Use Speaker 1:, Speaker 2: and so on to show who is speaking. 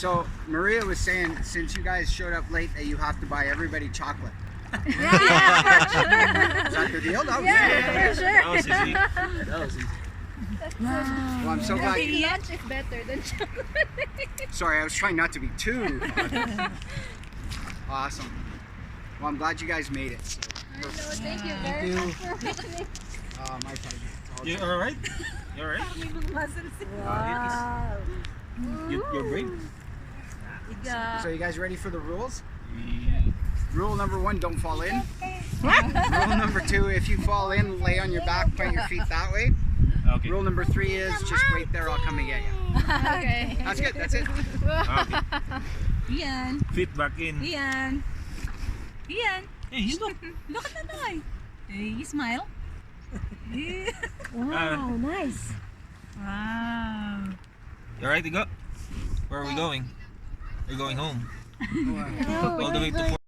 Speaker 1: So Maria was saying, since you guys showed up late, that you have to buy everybody chocolate.
Speaker 2: Yeah, for sure.
Speaker 1: Is that the deal? That was
Speaker 2: Yeah, for sure.
Speaker 3: That was easy.
Speaker 1: That was easy.
Speaker 2: Wow.
Speaker 1: Well, I'm so glad.
Speaker 4: Lunch is better than chocolate.
Speaker 1: Sorry, I was trying not to be too awesome. Well, I'm glad you guys made it. So.
Speaker 4: I know, thank you very much for coming.
Speaker 1: My pleasure. It's all
Speaker 3: You
Speaker 1: good.
Speaker 3: alright? You alright?
Speaker 2: Wow.
Speaker 3: You're brave.
Speaker 1: So you guys ready for the rules? Rule number 1, don't fall in. Rule number 2, if you fall in, lay on your back, point your feet that way.
Speaker 3: Okay.
Speaker 1: Rule number 3 is just wait there, I'll come and get you.
Speaker 4: Okay.
Speaker 1: That's good, that's it.
Speaker 3: Okay.
Speaker 2: Ian.
Speaker 3: Feet back in.
Speaker 2: Ian. Ian.
Speaker 3: Hey, you look.
Speaker 2: Look at the boy. Hey, you smile.
Speaker 4: Wow, nice.
Speaker 2: Wow.
Speaker 3: You alright to go? Where are we going? We're going home.
Speaker 4: No,
Speaker 3: All the way to